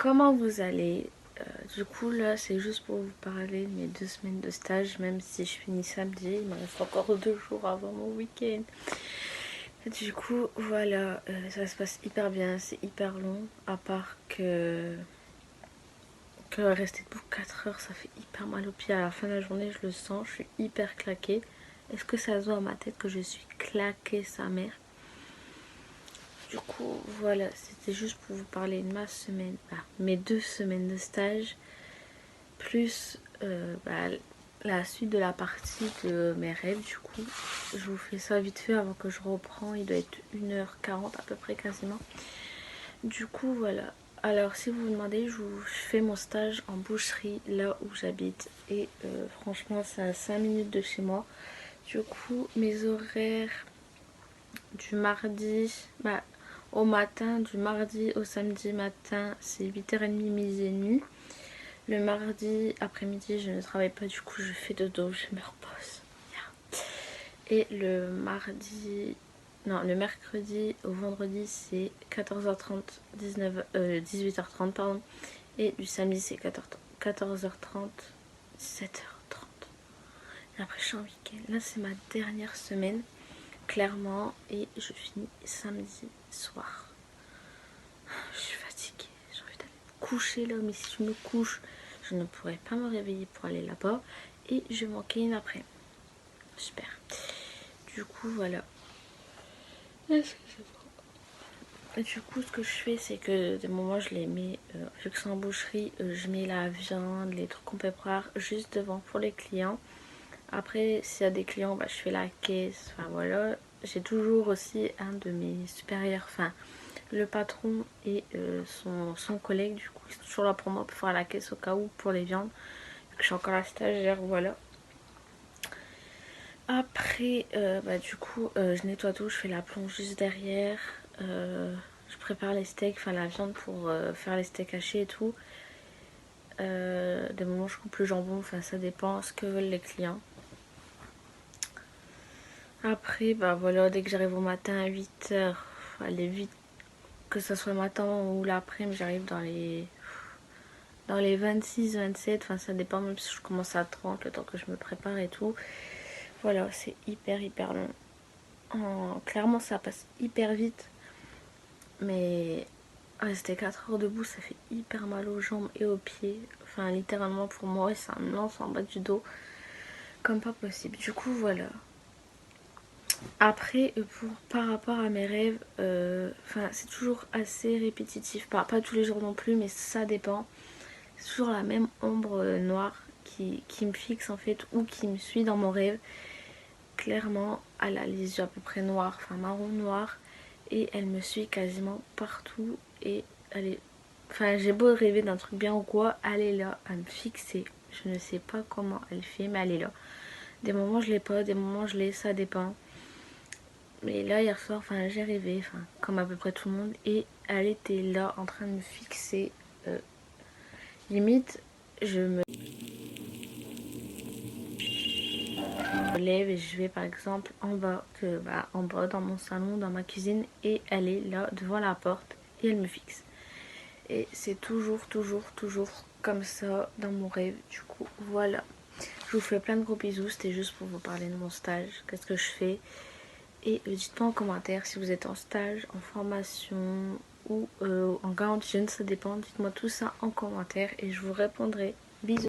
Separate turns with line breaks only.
comment vous allez? Du coup là c'est juste pour vous parler de mes 2 semaines de stage, même si je finis samedi, il me reste encore 2 jours avant mon week-end. Du coup voilà, ça se passe hyper bien, c'est hyper long, à part que rester debout 4 heures ça fait hyper mal aux pieds. À la fin de la journée je le sens, je suis hyper claquée. Est-ce que ça se voit à ma tête que je suis claquée sa mère? Du coup, voilà, c'était juste pour vous parler de ma semaine, mes 2 semaines de stage, plus la suite de la partie de mes rêves. Du coup, je vous fais ça vite fait avant que je reprends. Il doit être 1h40 à peu près quasiment. Du coup, voilà. Alors, si vous vous demandez, je fais mon stage en boucherie là où j'habite. Et franchement, c'est à 5 minutes de chez moi. Du coup, mes horaires du mardi, au matin, du mardi au samedi matin, c'est 8h30, midi et demi. Le mardi après-midi, je ne travaille pas, du coup, je fais dodo, je me repose. Et le mercredi au vendredi, c'est 14h30, 18h30, pardon. Et du samedi, c'est 14h30, 17h30. Et après, je suis en week-end. Là, c'est ma dernière semaine, clairement, et je finis samedi soir. Je suis fatiguée, j'ai envie d'aller me coucher là, mais si je me couche, je ne pourrais pas me réveiller pour aller là-bas. Et je manquais une après. Super. Du coup, voilà. Et du coup, ce que je fais, c'est que des moments, je les mets, vu que c'est en boucherie, je mets la viande, les trucs qu'on peut prendre juste devant pour les clients. Après, s'il y a des clients, je fais la caisse. Enfin voilà. J'ai toujours aussi un de mes supérieurs, enfin le patron et son collègue, du coup, ils sont toujours là pour moi pour faire la caisse au cas où pour les viandes. Vu que je suis encore la stagiaire, voilà. Après, du coup, je nettoie tout, je fais la plonge juste derrière. Je prépare les steaks, enfin la viande pour faire les steaks hachés et tout. Des moments, je coupe le jambon, enfin ça dépend ce que veulent les clients. Après, voilà, dès que j'arrive au matin à 8h, allez vite, que ce soit le matin ou l'après-midi, j'arrive dans les 26, 27, enfin ça dépend, même si je commence à 30, le temps que je me prépare et tout. Voilà, c'est hyper long. Clairement, ça passe hyper vite, mais rester 4 heures debout, ça fait hyper mal aux jambes et aux pieds. Enfin, littéralement pour moi, ça me lance en bas du dos comme pas possible. Du coup, voilà. Après, par rapport à mes rêves, c'est toujours assez répétitif. Pas tous les jours non plus, mais ça dépend. C'est toujours la même ombre noire qui me fixe en fait, ou qui me suit dans mon rêve. Clairement, elle a les yeux à peu près noirs, enfin marron noir, et elle me suit quasiment partout. Et elle est... Enfin, j'ai beau rêver d'un truc bien ou quoi, elle est là à me fixer. Je ne sais pas comment elle fait, mais elle est là. Des moments je l'ai pas, des moments je l'ai, ça dépend. Mais là, hier soir, j'ai rêvé, comme à peu près tout le monde, et elle était là en train de me fixer. Limite, je me lève et je vais par exemple en bas, dans mon salon, dans ma cuisine, et elle est là devant la porte et elle me fixe. Et c'est toujours comme ça dans mon rêve. Du coup, voilà. Je vous fais plein de gros bisous. C'était juste pour vous parler de mon stage, qu'est-ce que je fais. Et dites-moi en commentaire si vous êtes en stage, en formation ou en garantie jeune, ça dépend. Dites-moi tout ça en commentaire et je vous répondrai. Bisous.